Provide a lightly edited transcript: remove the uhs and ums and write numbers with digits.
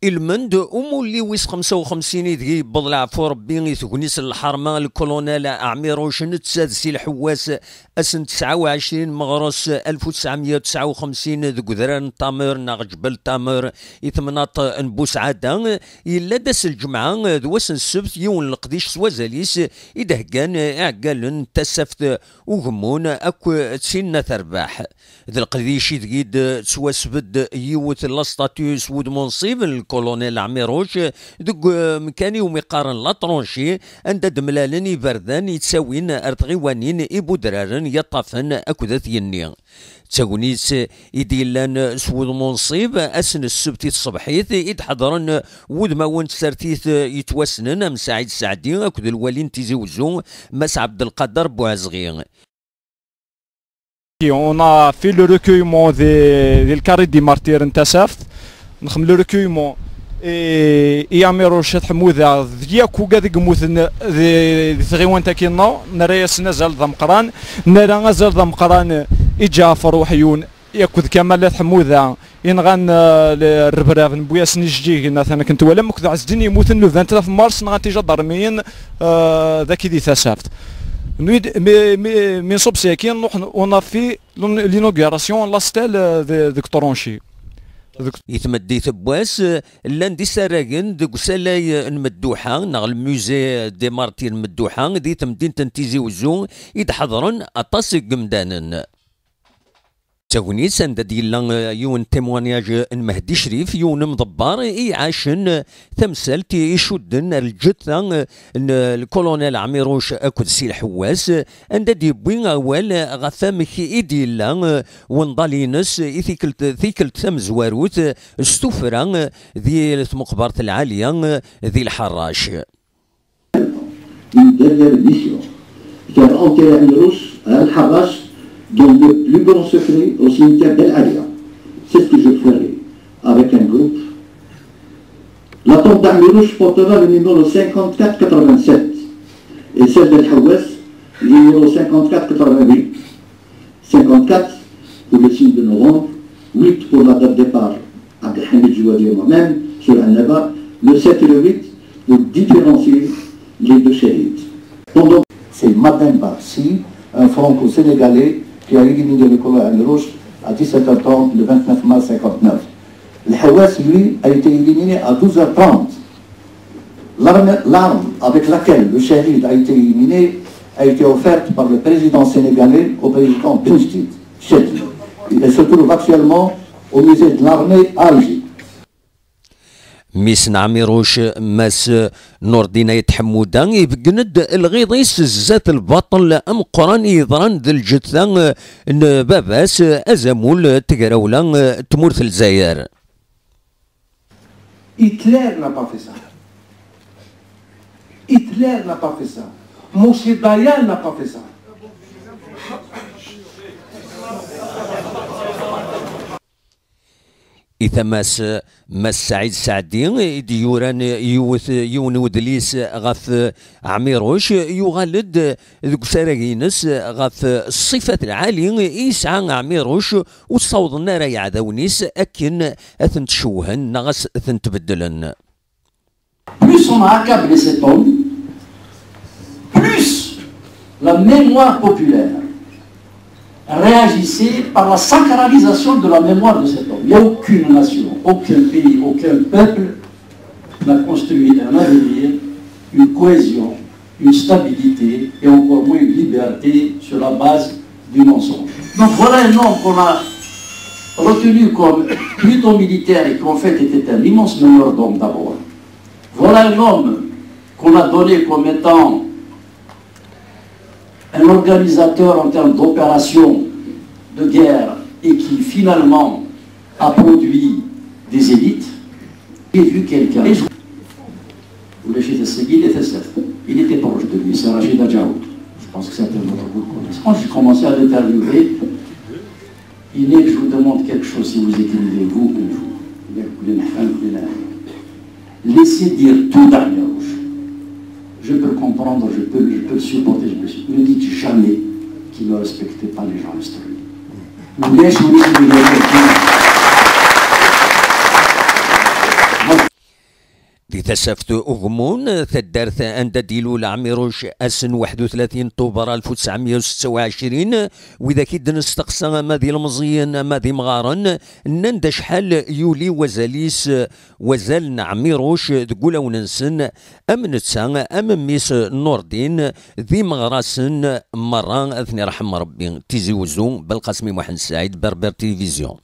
المند ومولي ويس 55 دقي بضلع فوربي ثقنيس الحرمة الكولونيل عميروش نتسادسي الحواس أسن 29 مغرس 1959 ذو قذران تامر ناغ جبل تامر إثمناط نبوس عادان إلا داس الجمعة ذواس السبت يون القديش سوازاليس إده كان عقال تسفت وغمون أكو تسين ترباح ذا القديش دقيد سواسبد يوت لاستاتيوس ود منصيب الكولونيل عميروش دوك مكاني ومقارن لاطرونشي عند دملالن يبردان يتساوين ارتغيوانين يبودرارن يطافن اكودات يني تساونيس يديلان سود منصيب اسن السبت الصبحيت يتحضرن ود ماون سرتيت يتوسنن ام سعيد سعدي اكود الوالين تيزيوزو مس عبد القادر بوعزغي. On a fait le recueillement des carrés des martyrs انتسفت نخم le recueillement et Amirouche حموذة ذياكو قاعد يقموث ثغيوان تاكينا نرى سنزل ذمقران نرى غزل ذمقران إجافر وحيون ياكوذ كمال حموذة ينغان الربراف نبوياس نجي مثلا كنت ولا مكذا عزدين يموت له 23 مارس نغان تيجا ضرمين ذاك دي ثسافت من صوب ساكين on a fait l'inauguration la stèle de Toronchi. يتمدي ثبواس لاندي سراغن دوك سالاي نمدوحه نغ الموزي دي مارتير مدوحه دي تمدين تنتيزي وزو يتحضرن اطاس قمدانن تاونيس عند ديلا يون تيموانياج المهدي شريف يون مضبار يعاشن تمثال يشدن الجثة الكولونيل عميروش اكد سي الحواس عند ديبوين اول غفامك ايديلا ونضالينس ثيكل تمزواروت استفرا ذي المقبرة العالية ذي الحراش. Dans le plus grand secret au cimetière d'El Alia. C'est ce que je ferai avec un groupe. La tombe d'Amirouche portera le numéro 5487 et celle d'El Haouas, le numéro 5488. 54 pour le signe de novembre, 8 pour la date de départ, Abdelhamid Jouadi et moi-même, sur Al-Naba, le 7 et le 8 pour différencier les deux chérites. C'est Madem Barsi, un franco-sénégalais qui a éliminé le colonel Amirouche à 17h30 le 29 mars 59. Le Haouas, lui, a été éliminé à 12h30. L'arme avec laquelle le shérif a été éliminé a été offerte par le président sénégalais au président Benchtit. Il se trouve actuellement au musée de l'armée à Alger. ميسن عميروش ماس نور ديناية حمودة يبقند الغيضيس زات البطل ام قران يضران ذا الجثة باباس ازامول تقراولا تمورث الجزائر. Hitler n'a pas fait ça. Hitler n'a pas fait ça. Moshe Dayan n'a pas fait ça. إذا ماس سعيد سعدي ديوران يون ودليس غف عميروش يغلد ذوك سراغينس غف الصفات العالية يسعى عميروش وصوض النار يعذونيس أكن أثن تشوهن نغس أثن تبدلن. Plus on a accablé cet homme, plus la mémoire populaire réagissait par la sacralisation de la mémoire de cet homme. Il n'y a aucune nation, aucun pays, aucun peuple n'a construit un avenir, une cohésion, une stabilité et encore moins une liberté sur la base du mensonge. Donc voilà un homme qu'on a retenu comme plutôt militaire et qui en fait était un immense meneur d'hommes d'abord. Voilà un homme qu'on a donné comme étant un organisateur en termes d'opérations de guerre et qui finalement a produit des élites. J'ai vu quelqu'un, il était proche de lui, c'est Rachid Adjaoud. Je pense que certains d'entre vous le connaissent. Quand j'ai commencé à l'interviewer, il est que je vous demande quelque chose si vous écrivez, vous ou vous. Laissez dire tout d'Amirouche. Je peux le comprendre, je peux le supporter, ne dites jamais qu'il ne respectait pas les gens historiques. لتسافت أغمون ثدارث أندا ديلو العميروش أسن 31 طوبر 1926 وإذا كيد نستقصى ماذي المزيان ماذي مغارن نندا شحال يولي وزاليس وزال نعميروش تقول وننسن أمنتسا أمميس نوردين ذي مغراسن مرة أثني رحم ربي تيزي وزو بالقاسمي محمد سعيد بربر تلفزيون.